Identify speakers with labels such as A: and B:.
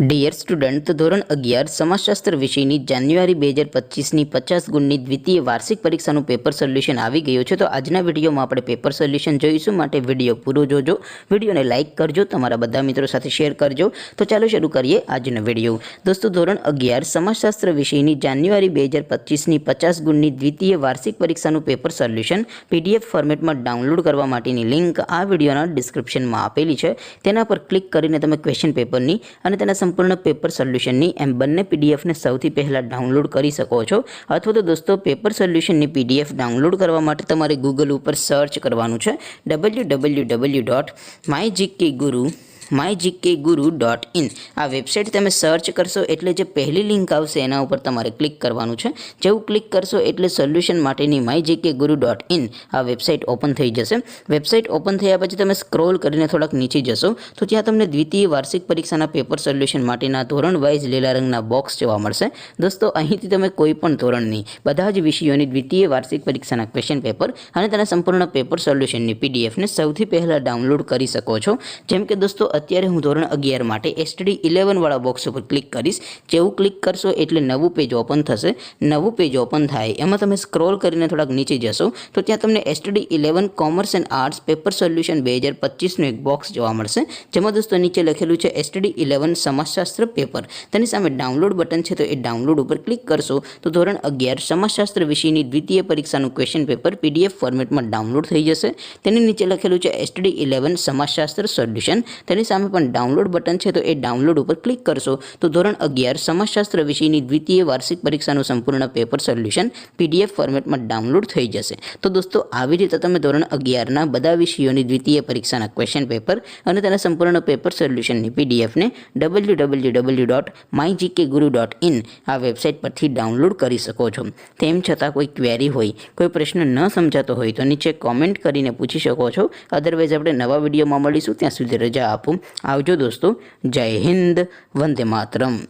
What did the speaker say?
A: Dear student, ધોરણ 11 સમાજશાસ્ત્ર વિષયની જાન્યુઆરી 2025ની 50 ગુણની દ્વિતીય વાર્ષિક પરીક્ષાનું પેપર સોલ્યુશન આવી ગયું છે। તો આજના વિડીયોમાં આપણે પેપર સોલ્યુશન જોઈશું, માટે વિડીયો પૂરો જોજો, વિડીયોને લાઇક કરજો, તમારા બધા મિત્રો સાથે શેર કરજો। તો ચાલો શરૂ કરીએ આજનો વિડીયો। દોસ્તો, ધોરણ 11 સમાજશાસ્ત્ર વિષયની જાન્યુઆરી 2025ની 50 ગુણની દ્વિતીય વાર્ષિક પરીક્ષાનું પેપર સોલ્યુશન PDF ફોર્મેટમાં ડાઉનલોડ કરવા માટેની લિંક આ વિડીયોના ડિસ્ક્રિપ્શનમાં આપેલી છે। તેના પર ક્લિક કરીને તમે ક્વેશ્ચન પેપરની અને તેના સંપૂર્ણ પેપર સોલ્યુશનની એમ બંને પીડીએફને સૌથી પહેલાં ડાઉનલોડ કરી શકો છો। અથવા તો દોસ્તો, પેપર સોલ્યુશનની PDF ડાઉનલોડ કરવા માટે તમારે ગૂગલ ઉપર સર્ચ કરવાનું છે www.mygkguru.in। આ વેબસાઇટ તમે સર્ચ કરશો એટલે જે પહેલી લિંક આવશે એના ઉપર તમારે ક્લિક કરવાનું છે। જેવું ક્લિક કરશો એટલે સોલ્યુશન માટેની mygkguru.in આ વેબસાઇટ ઓપન થઈ જશે। વેબસાઇટ ઓપન થયા પછી તમે સ્ક્રોલ કરીને થોડાક નીચે જશો તો ત્યાં તમને દ્વિતીય વાર્ષિક પરીક્ષાના પેપર સોલ્યુશન માટેના ધોરણ વાઇઝ લીલા રંગના બોક્સ જોવા મળશે। દોસ્તો, અહીંથી તમે કોઈ પણ ધોરણની બધા જ વિષયોની દ્વિતીય વાર્ષિક પરીક્ષાના ક્વેશ્ચન પેપર અને તેના સંપૂર્ણ પેપર સોલ્યુશનની PDFને સૌથી પહેલાં ડાઉનલોડ કરી શકો છો। જેમ કે દોસ્તો, અત્યારે હું ધોરણ 11 માટે STD 11 વાળા બોક્સ ઉપર ક્લિક કરીશ। જેવું ક્લિક કરશો એટલે નવું પેજ ઓપન થશે। નવું પેજ ઓપન થાય એમાં તમે સ્ક્રોલ કરીને થોડાક નીચે જશો તો ત્યાં તમને STD 11 commerce and arts paper solution 2025નું એક બોક્સ જોવા મળશે। જેમાં દોસ્તો નીચે લખેલું છે STD 11 સમાજશાસ્ત્ર પેપર। તેની સામે ડાઉનલોડ બટન છે, તો એ ડાઉનલોડ ઉપર ક્લિક કરશો તો ધોરણ 11 સમાજશાસ્ત્ર વિષયની દ્વિતીય પરીક્ષાનું ક્વેશ્ચન પેપર PDF ફોર્મેટમાં ડાઉનલોડ થઈ જશે। તેની નીચે લખેલું છે STD 11 સમાજશાસ્ત્ર સોલ્યુશન। તેની સામે પણ ડાઉનલોડ બટન છે, તો એ ડાઉનલોડ ઉપર ક્લિક કરશો તો ધોરણ 11 સમાજશાસ્ત્ર વિષયની દ્વિતીય વાર્ષિક પરીક્ષાનું સંપૂર્ણ પેપર સોલ્યુશન PDF ફોર્મેટમાં ડાઉનલોડ થઈ જશે। તો દોસ્તો, આવી રીતે તમે ધોરણ 11ના બધા વિષયોની દ્વિતીય પરીક્ષાના ક્વેશ્ચન પેપર અને તેના સંપૂર્ણ પેપર સોલ્યુશનની PDFને www.mygkguru.in આ વેબસાઇટ પરથી ડાઉનલોડ કરી શકો છો। તેમ છતાં કોઈ ક્વેરી હોય, કોઈ પ્રશ્ન ન સમજાતો હોય તો નીચે કોમેન્ટ કરીને પૂછી શકો છો। અદરવાઇઝ આપણે નવા વિડીયોમાં મળીશું, ત્યાં સુધી રજા આપો। આવજો દોસ્તો, જય હિન્દ, વંદે માતરમ।